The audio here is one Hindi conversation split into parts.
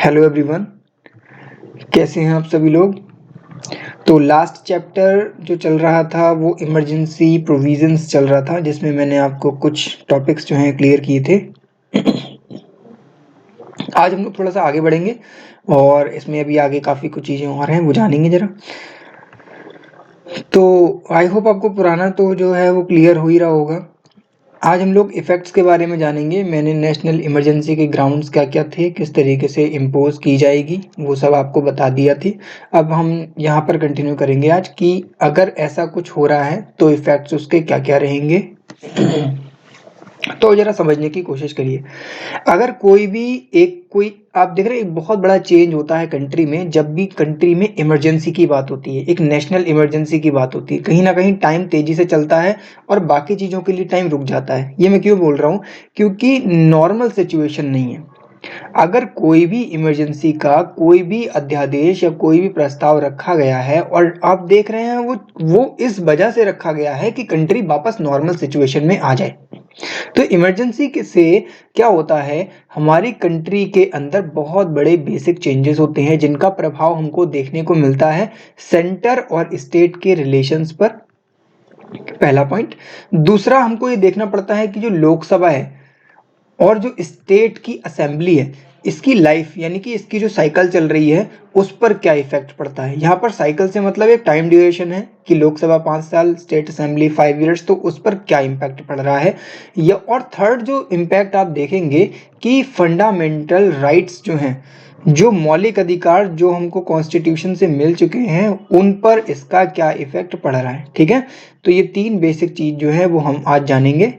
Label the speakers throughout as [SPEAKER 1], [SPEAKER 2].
[SPEAKER 1] हेलो एवरीवन, कैसे हैं आप सभी लोग। तो लास्ट चैप्टर जो चल रहा था वो इमरजेंसी प्रोविजंस चल रहा था, जिसमें मैंने आपको कुछ टॉपिक्स जो हैं क्लियर किए थे। आज हम लोग थोड़ा सा आगे बढ़ेंगे और इसमें अभी आगे काफ़ी कुछ चीज़ें और हैं, वो जानेंगे ज़रा। तो आई होप आपको पुराना तो जो है वो क्लियर हो ही रहा होगा। आज हम लोग इफ़ेक्ट्स के बारे में जानेंगे। मैंने नेशनल इमरजेंसी के ग्राउंड्स क्या-क्या थे, किस तरीके से इम्पोज़ की जाएगी, वो सब आपको बता दिया थी। अब हम यहाँ पर कंटिन्यू करेंगे आज कि अगर ऐसा कुछ हो रहा है तो इफ़ेक्ट्स उसके क्या-क्या रहेंगे। तो ज़रा समझने की कोशिश करिए। अगर कोई आप देख रहे हैं, एक बहुत बड़ा चेंज होता है कंट्री में जब भी कंट्री में इमरजेंसी की बात होती है, एक नेशनल इमरजेंसी की बात होती है। कहीं न कहीं टाइम तेज़ी से चलता है और बाकी चीज़ों के लिए टाइम रुक जाता है। ये मैं क्यों बोल रहा हूँ? क्योंकि नॉर्मल सिचुएशन नहीं है। अगर कोई भी इमरजेंसी का कोई भी अध्यादेश या कोई भी प्रस्ताव रखा गया है और आप देख रहे हैं वो इस वजह से रखा गया है कि कंट्री वापस नॉर्मल सिचुएशन में आ जाए। तो इमरजेंसी से क्या होता है, हमारी कंट्री के अंदर बहुत बड़े बेसिक चेंजेस होते हैं जिनका प्रभाव हमको देखने को मिलता है सेंटर और स्टेट के रिलेशंस पर। पहला पॉइंट। दूसरा, हमको ये देखना पड़ता है कि जो लोकसभा है और जो स्टेट की असेंबली है, इसकी लाइफ यानी कि इसकी जो साइकिल चल रही है उस पर क्या इफेक्ट पड़ता है। यहाँ पर साइकिल से मतलब एक टाइम ड्यूरेशन है कि लोकसभा 5 साल, स्टेट असेंबली 5 ईयर्स, तो उस पर क्या इम्पैक्ट पड़ रहा है। या और थर्ड जो इम्पैक्ट आप देखेंगे कि फंडामेंटल राइट्स जो हैं, जो मौलिक अधिकार जो हमको कॉन्स्टिट्यूशन से मिल चुके हैं, उन पर इसका क्या इफेक्ट पड़ रहा है। ठीक है, तो ये 3 बेसिक चीज जो है वो हम आज जानेंगे।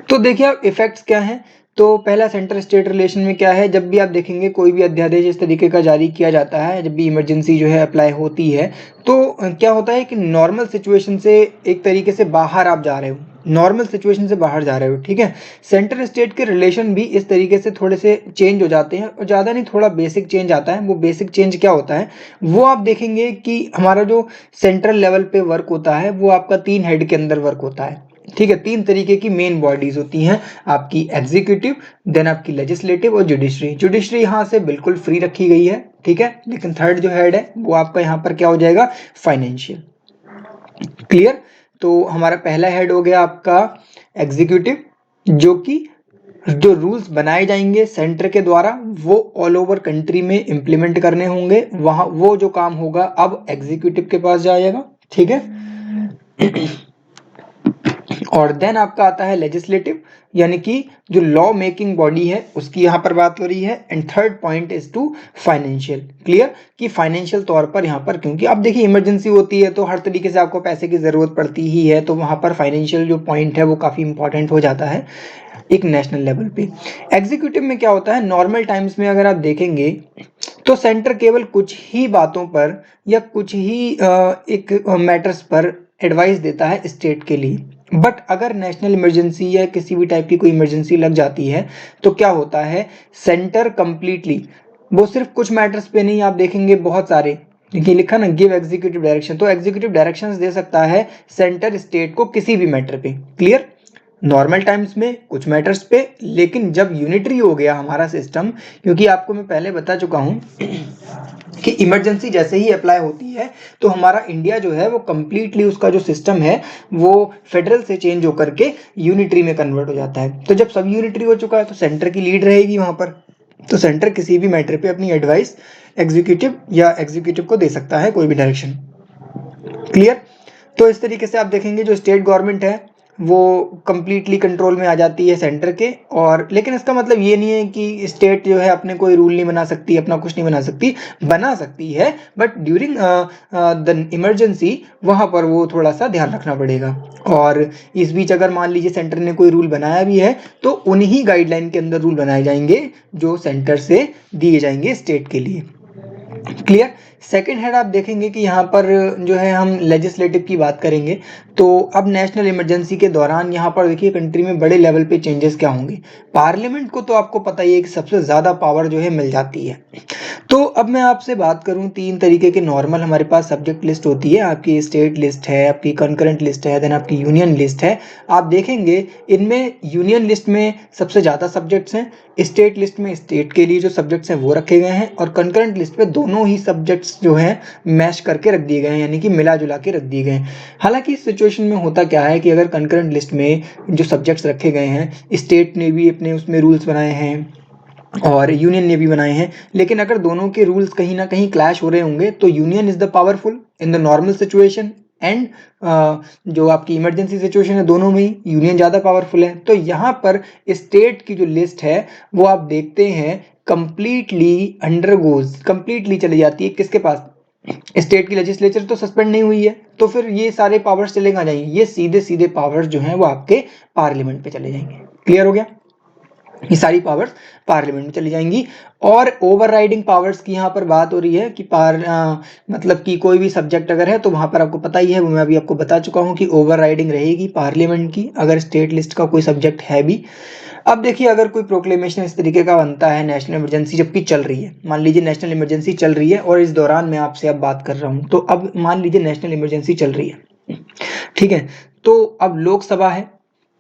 [SPEAKER 1] तो देखिए आप इफेक्ट्स क्या हैं। तो पहला, सेंटर स्टेट रिलेशन में क्या है, जब भी आप देखेंगे कोई भी अध्यादेश इस तरीके का जारी किया जाता है, जब भी इमरजेंसी जो है अप्लाई होती है, तो क्या होता है कि नॉर्मल सिचुएशन से एक तरीके से बाहर आप जा रहे हो, नॉर्मल सिचुएशन से बाहर जा रहे हो। ठीक है, सेंटर स्टेट के रिलेशन भी इस तरीके से थोड़े से चेंज हो जाते हैं, और ज़्यादा नहीं, थोड़ा बेसिक चेंज आता है। वो बेसिक चेंज क्या होता है, वो आप देखेंगे कि हमारा जो सेंट्रल लेवल पे वर्क होता है वो आपका 3 हेड के अंदर वर्क होता है। ठीक है, 3 तरीके की मेन बॉडीज होती हैं, आपकी एग्जीक्यूटिव, देन आपकी लेजिस्लेटिव और जुडिशरी। जुडिशरी यहाँ से बिल्कुल फ्री रखी गई है। ठीक है, लेकिन थर्ड जो हेड है वो आपका यहाँ पर क्या हो जाएगा, फाइनेंशियल। क्लियर। तो हमारा पहला हेड हो गया आपका एग्जीक्यूटिव, जो कि जो रूल्स बनाए जाएंगे सेंटर के द्वारा वो ऑल ओवर कंट्री में इंप्लीमेंट करने होंगे। वहां वो जो काम होगा अब एग्जीक्यूटिव के पास जाएगा। ठीक है, और देन आपका आता है लेजिस्लेटिव, यानी कि जो लॉ मेकिंग बॉडी है उसकी यहाँ पर बात हो रही है। And third point is to financial. Clear, कि फाइनेंशियल तौर पर यहाँ पर, क्योंकि अब देखिए इमरजेंसी होती है तो हर तरीके से आपको पैसे की जरूरत पड़ती ही है, तो वहां पर फाइनेंशियल जो पॉइंट है वो काफी इंपॉर्टेंट हो जाता है एक नेशनल लेवल पे। एग्जीक्यूटिव में क्या होता है, नॉर्मल टाइम्स में अगर आप देखेंगे तो सेंटर केवल कुछ ही बातों पर या कुछ ही एक मैटर्स पर एडवाइस देता है स्टेट के लिए। बट अगर नेशनल इमरजेंसी या किसी भी टाइप की कोई इमरजेंसी लग जाती है तो क्या होता है, सेंटर कंप्लीटली, वो सिर्फ कुछ मैटर्स पे नहीं, आप देखेंगे बहुत सारे, देखिए लिखा ना गिव एग्जीक्यूटिव डायरेक्शन, तो एग्जीक्यूटिव डायरेक्शंस दे सकता है सेंटर स्टेट को किसी भी मैटर पे। क्लियर, नॉर्मल टाइम्स में कुछ मैटर्स पे, लेकिन जब यूनिटरी हो गया हमारा सिस्टम, क्योंकि आपको मैं पहले बता चुका हूं कि इमरजेंसी जैसे ही अप्लाई होती है तो हमारा इंडिया जो है वो कंप्लीटली, उसका जो सिस्टम है वो फेडरल से चेंज होकर के यूनिटरी में कन्वर्ट हो जाता है। तो जब सब यूनिटरी हो चुका है तो सेंटर की लीड रहेगी वहां पर, तो सेंटर किसी भी मैटर पे अपनी एडवाइस एग्जीक्यूटिव को दे सकता है, कोई भी डायरेक्शन। क्लियर। तो इस तरीके से आप देखेंगे जो स्टेट गवर्नमेंट है वो कंप्लीटली कंट्रोल में आ जाती है सेंटर के। और लेकिन इसका मतलब ये नहीं है कि स्टेट जो है अपने कोई रूल नहीं बना सकती, अपना कुछ नहीं बना सकती, बना सकती है, बट ड्यूरिंग द इमरजेंसी वहां पर वो थोड़ा सा ध्यान रखना पड़ेगा। और इस बीच अगर मान लीजिए सेंटर ने कोई रूल बनाया भी है तो उन्हीं गाइडलाइन के अंदर रूल बनाए जाएंगे जो सेंटर से दिए जाएंगे स्टेट के लिए। क्लियर। सेकेंड हेड आप देखेंगे कि यहाँ पर जो है हम लेजिस्लेटिव की बात करेंगे। तो अब नेशनल इमरजेंसी के दौरान यहाँ पर देखिए कंट्री में बड़े लेवल पे चेंजेस क्या होंगे। पार्लियामेंट को तो आपको पता ही है कि सबसे ज़्यादा पावर जो है मिल जाती है। तो अब मैं आपसे बात करूं, 3 तरीके के नॉर्मल हमारे पास सब्जेक्ट लिस्ट होती है। आपकी स्टेट लिस्ट है, आपकी कंकरेंट लिस्ट है, देन आपकी यूनियन लिस्ट है। आप देखेंगे इनमें यूनियन लिस्ट में सबसे ज़्यादा सब्जेक्ट्स हैं, स्टेट लिस्ट में स्टेट के लिए जो सब्जेक्ट्स हैं वो रखे गए हैं, और कंकरेंट लिस्ट पे दोनों ही सब्जेक्ट्स जो हैं मैश करके रख दिए गए हैं, यानी कि मिला जुला के रख दिए गए हैं। हालांकि इस सिचुएशन में होता क्या है कि अगर कंकरेंट लिस्ट में जो सब्जेक्ट्स रखे गए हैं, स्टेट ने भी अपने उसमें रूल्स बनाए हैं और यूनियन ने भी बनाए हैं, लेकिन अगर दोनों के रूल्स कहीं ना कहीं क्लैश हो रहे होंगे तो union is the powerful in the normal situation and जो आपकी इमरजेंसी सिचुएशन है दोनों में ही यूनियन ज़्यादा पावरफुल है। तो यहाँ पर स्टेट की जो लिस्ट है वो आप देखते हैं कंप्लीटली चली जाती है किसके पास? स्टेट की लेजिस्लेचर तो सस्पेंड नहीं हुई है, तो फिर ये सारे पावर्स चले कहाँ जाएंगे? ये सीधे सीधे पावर्स जो हैं वो आपके पार्लियामेंट पे चले जाएंगे। क्लियर हो गया? ये सारी पावर्स पार्लियामेंट में चली जाएंगी। और ओवरराइडिंग पावर्स की यहाँ पर बात हो रही है कि मतलब कि कोई भी सब्जेक्ट अगर है तो वहाँ पर आपको पता ही है, वो मैं अभी आपको बता चुका हूँ कि ओवरराइडिंग रहेगी पार्लियामेंट की अगर स्टेट लिस्ट का कोई सब्जेक्ट है भी। अब देखिए, अगर कोई प्रोक्लेमेशन इस तरीके का बनता है नेशनल इमरजेंसी जबकि चल रही है, मान लीजिए नेशनल इमरजेंसी चल रही है और इस दौरान मैं आपसे अब बात कर रहा हूँ, तो अब मान लीजिए नेशनल इमरजेंसी चल रही है, ठीक है, तो अब लोकसभा है,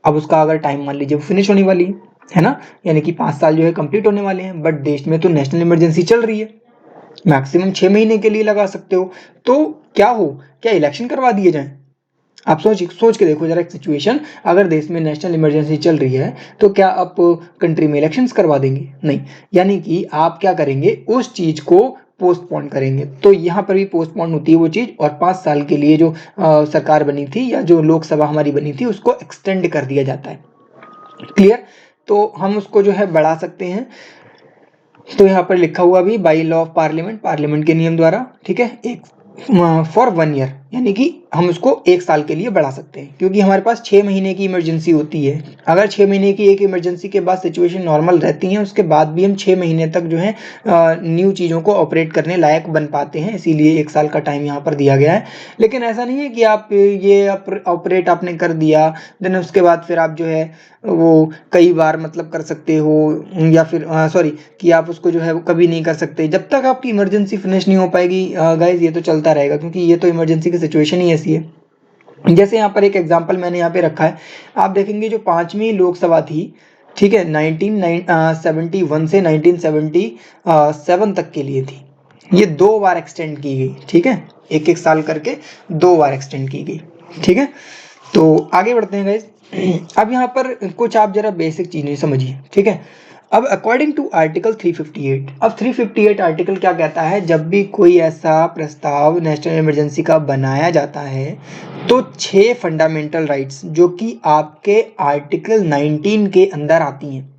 [SPEAKER 1] अब उसका अगर टाइम मान लीजिए वो फिनिश होने वाली है ना, यानी कि 5 साल जो है कंप्लीट होने वाले हैं, बट देश में तो नेशनल इमरजेंसी चल रही है, मैक्सिमम 6 महीने के लिए लगा सकते हो। तो क्या इलेक्शन करवा दिए जाएं? आप सोच के देखो जरा एक सिचुएशन, अगर देश में नेशनल इमरजेंसी चल रही है तो क्या आप कंट्री में इलेक्शंस करवा देंगे? नहीं, यानी कि आप क्या करेंगे, उस चीज को पोस्टपोन करेंगे। तो यहाँ पर भी पोस्टपोन होती है वो चीज, और 5 साल के लिए जो सरकार बनी थी या जो लोकसभा हमारी बनी थी उसको एक्सटेंड कर दिया जाता है। क्लियर? तो हम उसको जो है बढ़ा सकते हैं। तो यहाँ पर लिखा हुआ भी बाई लॉ ऑफ पार्लियामेंट के नियम द्वारा, ठीक है, एक फॉर 1 ईयर, यानी कि हम उसको 1 साल के लिए बढ़ा सकते हैं, क्योंकि हमारे पास 6 महीने की इमरजेंसी होती है। अगर 6 महीने की एक इमरजेंसी के बाद सिचुएशन नॉर्मल रहती है, उसके बाद भी हम 6 महीने तक जो है न्यू चीज़ों को ऑपरेट करने लायक बन पाते हैं, इसीलिए 1 साल का टाइम यहाँ पर दिया गया है। लेकिन ऐसा नहीं है कि आप ये ऑपरेट आपने कर दिया देन उसके बाद फिर आप जो है वो कई बार मतलब कर सकते हो, या फिर सॉरी कि आप उसको जो है वो कभी नहीं कर सकते जब तक आपकी इमरजेंसी फिनिश नहीं हो पाएगी। गाइज ये तो चलता रहेगा, क्योंकि ये तो इमरजेंसी की सिचुएशन ही ऐसी है। जैसे यहाँ पर एक एग्जांपल मैंने यहाँ पे रखा है, आप देखेंगे जो 5वीं लोकसभा थी, ठीक है, 1971 से 1977 तक के लिए थी, ये 2 बार एक्सटेंड की गई, ठीक है, 1-1 साल करके 2 बार एक्सटेंड की गई, ठीक है। तो आगे बढ़ते हैं गाइज। अब यहाँ पर कुछ आप जरा बेसिक चीजें समझिए, ठीक है। अब अकॉर्डिंग टू आर्टिकल 358, अब 358 आर्टिकल क्या कहता है, जब भी कोई ऐसा प्रस्ताव नेशनल इमरजेंसी का बनाया जाता है तो 6 फंडामेंटल राइट्स जो कि आपके आर्टिकल 19 के अंदर आती हैं।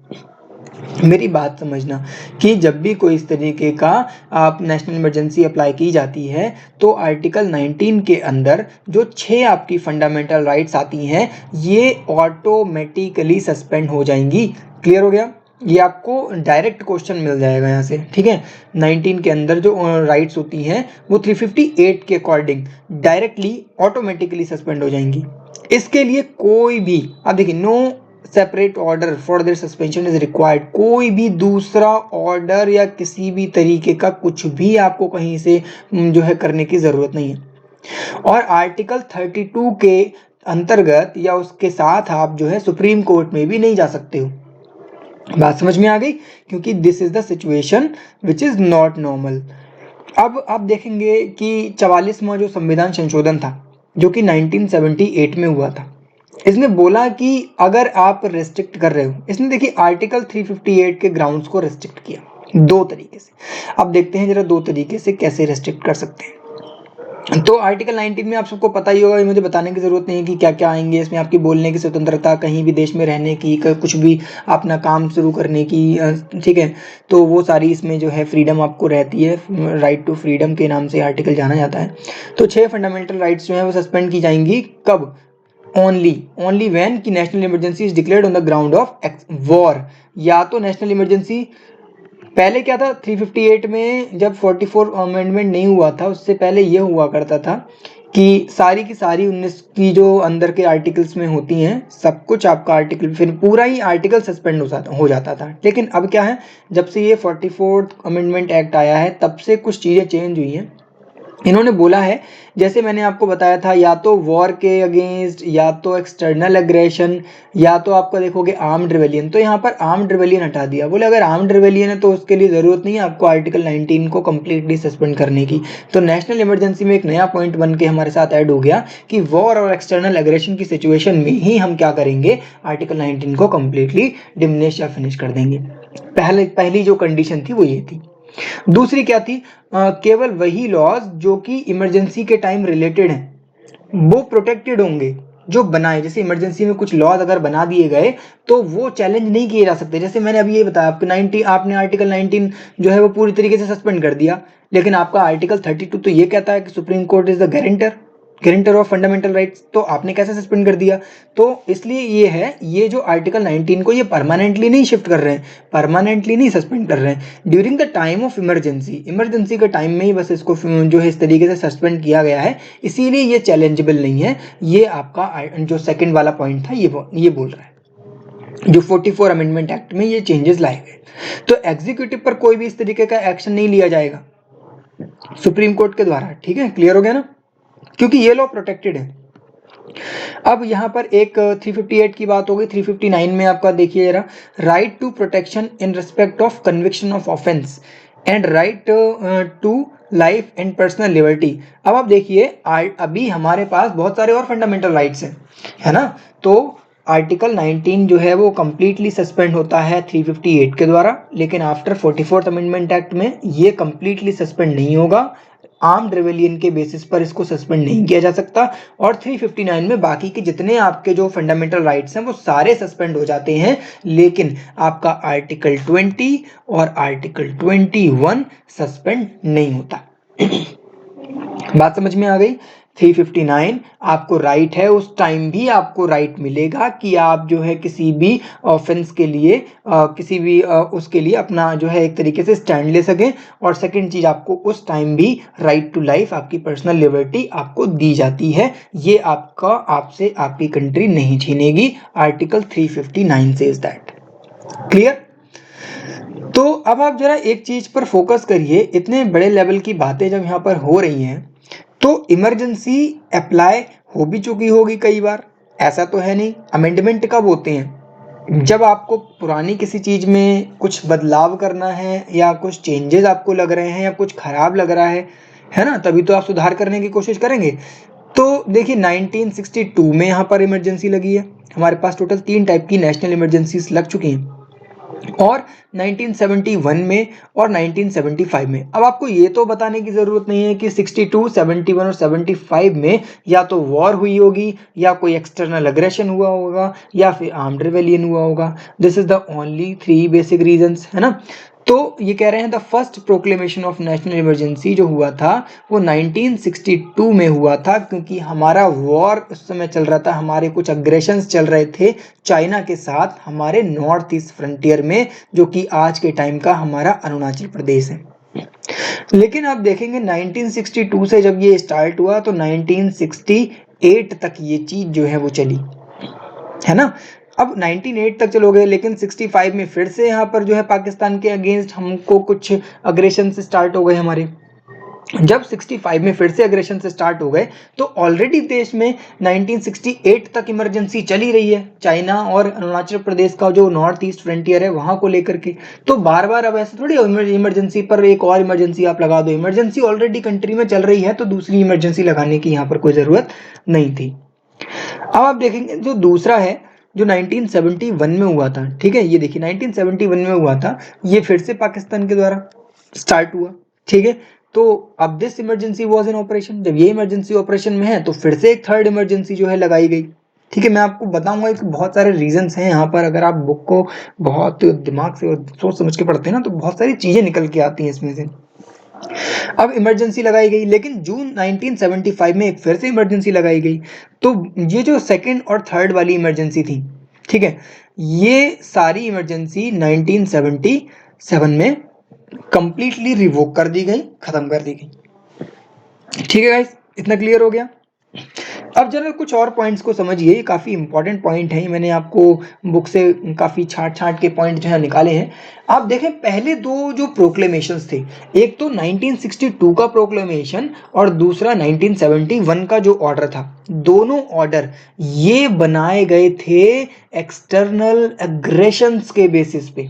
[SPEAKER 1] मेरी बात समझना कि जब भी कोई इस तरीके का आप नेशनल इमरजेंसी अप्लाई की जाती है तो आर्टिकल 19 के अंदर जो 6 आपकी फंडामेंटल राइट्स आती हैं ये ऑटोमेटिकली सस्पेंड हो जाएंगी। क्लियर हो गया? ये आपको डायरेक्ट क्वेश्चन मिल जाएगा यहाँ से, ठीक है। 19 के अंदर जो राइट्स होती हैं वो 358 के अकॉर्डिंग डायरेक्टली ऑटोमेटिकली सस्पेंड हो जाएंगी। इसके लिए कोई भी, आप देखिए, no separate order for their suspension is required, कोई भी दूसरा ऑर्डर या किसी भी तरीके का कुछ भी आपको कहीं से जो है करने की जरूरत नहीं है। और आर्टिकल 32 के अंतर्गत या उसके साथ आप जो है सुप्रीम कोर्ट में भी नहीं जा सकते हो। बात समझ में आ गई? क्योंकि this is the situation which is not normal. अब आप देखेंगे कि 44वां जो संविधान संशोधन था जो कि 1978 में हुआ था, इसने बोला कि अगर आप रेस्ट्रिक्ट कर रहे हो, इसने देखिए आर्टिकल 358 के ग्राउंड्स को रेस्ट्रिक्ट किया 2 तरीके से। अब देखते हैं जरा 2 तरीके से कैसे रेस्ट्रिक्ट कर सकते हैं। तो आर्टिकल 19 में आप सबको पता ही होगा, मुझे बताने की जरूरत नहीं है कि क्या क्या आएंगे इसमें। आपकी बोलने की स्वतंत्रता, कहीं भी देश में रहने की, कुछ भी अपना काम शुरू करने की, ठीक है, तो वो सारी इसमें जो है फ्रीडम आपको रहती है। राइट टू फ्रीडम के नाम से आर्टिकल जाना जाता है। तो 6 फंडामेंटल राइट्स जो है वो सस्पेंड की जाएंगी कब? ओनली व्हेन की national emergency is declared on the ground of war. या तो नेशनल इमरजेंसी, पहले क्या था 358 में जब 44 अमेंडमेंट नहीं हुआ था उससे पहले ये हुआ करता था कि सारी की सारी 19 की जो अंदर के आर्टिकल्स में होती हैं, सब कुछ आपका आर्टिकल, फिर पूरा ही आर्टिकल सस्पेंड हो जाता था। लेकिन अब क्या है, जब से ये 44th अमेंडमेंट एक्ट आया है तब से कुछ चीज़ें चेंज हुई हैं। इन्होंने बोला है, जैसे मैंने आपको बताया था, या तो वॉर के अगेंस्ट, या तो एक्सटर्नल एग्रेशन, या तो आपका देखोगे आर्म्ड रिवेलियन। तो यहाँ पर आर्म्ड रिवेलियन हटा दिया। बोले अगर आर्म्ड रिवेलियन है तो उसके लिए ज़रूरत नहीं है आपको आर्टिकल 19 को कम्प्लीटली सस्पेंड करने की। तो नेशनल इमरजेंसी में एक नया पॉइंट बन के हमारे साथ ऐड हो गया कि वॉर और एक्सटर्नल एग्रेशन की सिचुएशन में ही हम क्या करेंगे, आर्टिकल 19 को कम्प्लीटली डिमिनिश या फिनिश कर देंगे। पहली जो कंडीशन थी वो ये थी। दूसरी क्या थी, केवल वही लॉज जो कि इमरजेंसी के टाइम रिलेटेड हैं वो प्रोटेक्टेड होंगे, जो बनाए। जैसे इमरजेंसी में कुछ लॉज अगर बना दिए गए तो वो चैलेंज नहीं किए जा सकते। जैसे मैंने अभी ये बताया आपको, 90 आपने आर्टिकल 19 जो है वो पूरी तरीके से सस्पेंड कर दिया, लेकिन आपका आर्टिकल 32 तो ये कहता है कि supreme court is the guarantor of fundamental rights. तो आपने कैसे सस्पेंड कर दिया? तो इसलिए ये है, ये जो आर्टिकल 19 को ये परमानेंटली नहीं शिफ्ट कर रहे हैं, परमानेंटली नहीं सस्पेंड कर रहे हैं। During the time of emergency के टाइम में ही बस इसको जो है इस तरीके से सस्पेंड किया गया है, इसीलिए ये चैलेंजेबल नहीं है। ये आपका जो सेकंड वाला पॉइंट था ये बोल रहा है। जो 44 अमेंडमेंट एक्ट में ये चेंजेस लाए गए, तो एग्जीक्यूटिव पर कोई भी इस तरीके का एक्शन नहीं लिया जाएगा सुप्रीम कोर्ट के द्वारा। ठीक है, क्लियर हो गया ना, क्योंकि ये लॉ प्रोटेक्टेड है। अब यहाँ पर एक 358 की बात हो गई। 359 में आपका देखिए जरा, right to protection in respect of conviction of offence and right to life and personal liberty. अब आप देखिए, अभी हमारे पास बहुत सारे और फंडामेंटल राइट्स हैं, है ना। तो आर्टिकल 19 जो है वो कंप्लीटली सस्पेंड होता है 358 के द्वारा, लेकिन आफ्टर 44th अमेंडमेंट एक्ट में ये कंप्लीटली सस्पेंड नहीं होगा। आर्म्ड रेवेलियन के बेसिस पर इसको सस्पेंड नहीं किया जा सकता। और 359 में बाकी के जितने आपके जो फंडामेंटल राइट्स हैं वो सारे सस्पेंड हो जाते हैं, लेकिन आपका आर्टिकल 20 और आर्टिकल 21 सस्पेंड नहीं होता। बात समझ में आ गई? 359 आपको राइट है, उस टाइम भी आपको राइट मिलेगा कि आप जो है किसी भी ऑफेंस के लिए किसी भी उसके लिए अपना जो है एक तरीके से स्टैंड ले सकें। और सेकंड चीज, आपको उस टाइम भी राइट टू लाइफ, आपकी पर्सनल लिबर्टी आपको दी जाती है। ये आपका आपसे आपकी कंट्री नहीं छीनेगी। Article 359 says that. क्लियर? तो अब आप जरा एक चीज पर फोकस करिए। इतने बड़े लेवल की बातें जब यहाँ पर हो रही हैं तो इमरजेंसी अप्लाई हो भी चुकी होगी कई बार, ऐसा तो है नहीं। अमेंडमेंट कब होते हैं? जब आपको पुरानी किसी चीज में कुछ बदलाव करना है, या कुछ चेंजेस आपको लग रहे हैं, या कुछ खराब लग रहा है ना, तभी तो आप सुधार करने की कोशिश करेंगे। तो देखिए 1962 में यहाँ पर इमरजेंसी लगी है। हमारे पास टोटल 3 टाइप की नेशनल इमरजेंसीज लग चुकी हैं, और 1971 में और 1975 में। अब आपको ये तो बताने की जरूरत नहीं है कि 62, 71 और 75 में या तो वॉर हुई होगी, या कोई एक्सटर्नल अग्रेशन हुआ होगा, या फिर आर्म्ड रिवेलियन हुआ होगा। This is the only 3 basic reasons, है ना। तो ये कह रहे हैं the first proclamation of national emergency जो हुआ था वो 1962 में हुआ था, क्योंकि हमारा वॉर उस समय चल रहा था, हमारे कुछ अग्रेशंस चल रहे थे चाइना के साथ हमारे नॉर्थ ईस्ट फ्रंटियर में, जो कि आज के टाइम का हमारा अरुणाचल प्रदेश है। लेकिन आप देखेंगे 1962 से जब ये स्टार्ट हुआ तो 1968 तक ये चीज जो है वो चली, है ना। अब 1908 तक चलोगे, लेकिन 65 में फिर से यहाँ पर जो है पाकिस्तान के अगेंस्ट हमको कुछ अग्रेशन से स्टार्ट हो गए हमारे। जब 65 में फिर से अग्रेशन से स्टार्ट हो गए तो ऑलरेडी देश में 1968 तक इमरजेंसी चली रही है, चाइना और अरुणाचल प्रदेश का जो नॉर्थ ईस्ट फ्रंटियर है वहां को लेकर के। तो बार बार अब ऐसे थोड़ी इमरजेंसी पर एक और इमरजेंसी आप लगा दो। इमरजेंसी ऑलरेडी कंट्री में चल रही है तो दूसरी इमरजेंसी लगाने की यहाँ पर कोई जरूरत नहीं थी। अब आप देखेंगे जो दूसरा है जो 1971 में हुआ था, ठीक है, ये देखिए 1971 में हुआ था, ये फिर से पाकिस्तान के द्वारा स्टार्ट हुआ, ठीक है। तो अब this emergency was in operation, जब ये इमरजेंसी ऑपरेशन में है तो फिर से एक थर्ड इमरजेंसी जो है लगाई गई, ठीक है। मैं आपको बताऊंगा कि बहुत सारे रीजंस हैं यहाँ पर, अगर आप बुक को बहुत दिमाग से और सोच समझ के पढ़ते हैं ना तो बहुत सारी चीजें निकल के आती हैं इसमें से। अब इमरजेंसी लगाई गई, लेकिन जून 1975 में एक फिर से इमरजेंसी लगाई गई। तो ये जो सेकंड और थर्ड वाली इमरजेंसी थी, ठीक है, ये सारी इमरजेंसी 1977 में कंप्लीटली रिवोक कर दी गई, खत्म कर दी गई। ठीक है गाइस, इतना क्लियर हो गया। अब जरा कुछ और पॉइंट्स को समझिए, ये काफ़ी इंपॉर्टेंट पॉइंट है, मैंने आपको बुक से काफ़ी छाँट-छाँट के पॉइंट जो है निकाले हैं। आप देखें पहले 2 जो प्रोक्लेमेशंस थे, एक तो 1962 का प्रोक्लेमेशन और दूसरा 1971 का जो ऑर्डर था। दोनों ऑर्डर ये बनाए गए थे एक्सटर्नल एग्रेशंस के बेसिस पे।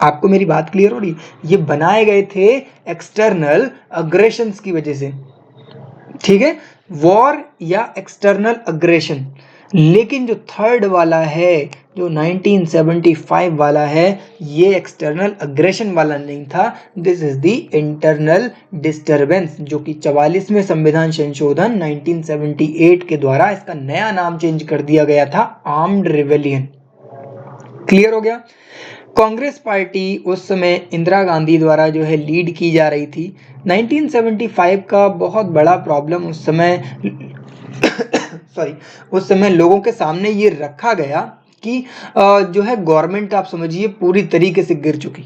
[SPEAKER 1] आपको मेरी बात क्लियर हो रही? ये बनाए गए थे एक्सटर्नल एग्रेशंस की वजह से, ठीक है, वॉर या एक्सटर्नल अग्रेशन। लेकिन जो थर्ड वाला है, जो 1975 वाला है, ये एक्सटर्नल अग्रेशन वाला नहीं था, this is the internal disturbance, जो कि 44वें संविधान संशोधन 1978 के द्वारा इसका नया नाम चेंज कर दिया गया था, आर्म्ड रिवेलियन। क्लियर हो गया? कांग्रेस पार्टी उस समय इंदिरा गांधी द्वारा जो है लीड की जा रही थी। 1975 का बहुत बड़ा प्रॉब्लम उस समय उस समय लोगों के सामने ये रखा गया कि जो है गवर्नमेंट आप समझिए पूरी तरीके से गिर चुकी,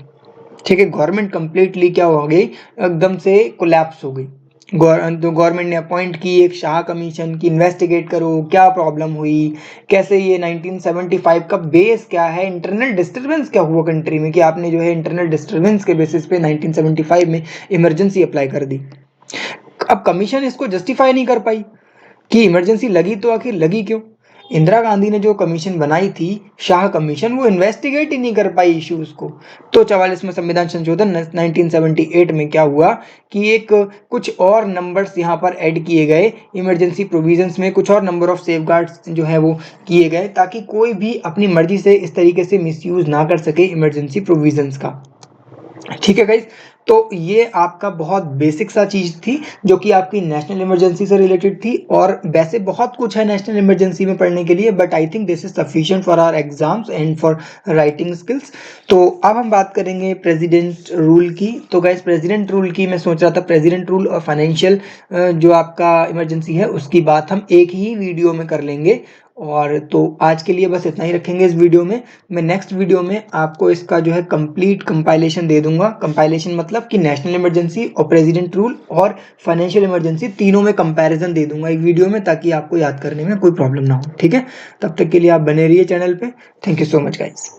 [SPEAKER 1] ठीक है, गवर्नमेंट कंप्लीटली क्या हो गई, एकदम से कोलैप्स हो गई। तो गवर्नमेंट ने अपॉइंट की एक शाह कमीशन की, इन्वेस्टिगेट करो क्या प्रॉब्लम हुई, कैसे ये 1975 का बेस क्या है, इंटरनल डिस्टर्बेंस क्या हुआ कंट्री में कि आपने जो है इंटरनल डिस्टर्बेंस के बेसिस पे 1975 में इमरजेंसी अप्लाई कर दी। अब कमीशन इसको जस्टिफाई नहीं कर पाई कि इमरजेंसी लगी तो आखिर लगी क्यों। इंदिरा गांधी ने जो कमीशन बनाई थी, शाह कमीशन, वो इन्वेस्टिगेट ही नहीं कर पाई इश्यूज को। तो 44वें संविधान संशोधन 1978 में क्या हुआ कि एक कुछ और नंबर्स यहाँ पर ऐड किए गए, इमरजेंसी प्रोविजंस में कुछ और नंबर ऑफ सेफगार्ड्स जो है वो किए गए, ताकि कोई भी अपनी मर्जी से इस तरीके से मिसयूज ना कर सके इमरजेंसी प्रोविजंस का। ठीक है गाइज, तो ये आपका बहुत बेसिक सा चीज थी जो कि आपकी नेशनल इमरजेंसी से रिलेटेड थी, और वैसे बहुत कुछ है नेशनल इमरजेंसी में पढ़ने के लिए, but I think this is sufficient for our exams and for writing skills. तो अब हम बात करेंगे प्रेसिडेंट रूल की। तो गाइज प्रेसिडेंट रूल की मैं सोच रहा था प्रेसिडेंट रूल और फाइनेंशियल जो आपका इमरजेंसी है उसकी बात हम एक ही वीडियो में कर लेंगे, और तो आज के लिए बस इतना ही रखेंगे इस वीडियो में। मैं नेक्स्ट वीडियो में आपको इसका जो है कंप्लीट कंपाइलेशन दे दूंगा। कंपाइलेशन मतलब कि नेशनल इमरजेंसी और प्रेसिडेंट रूल और फाइनेंशियल इमरजेंसी तीनों में कंपैरिजन दे दूंगा एक वीडियो में, ताकि आपको याद करने में कोई प्रॉब्लम ना हो। ठीक है, तब तक के लिए आप बने रहिए चैनल पे। Thank you so much guys.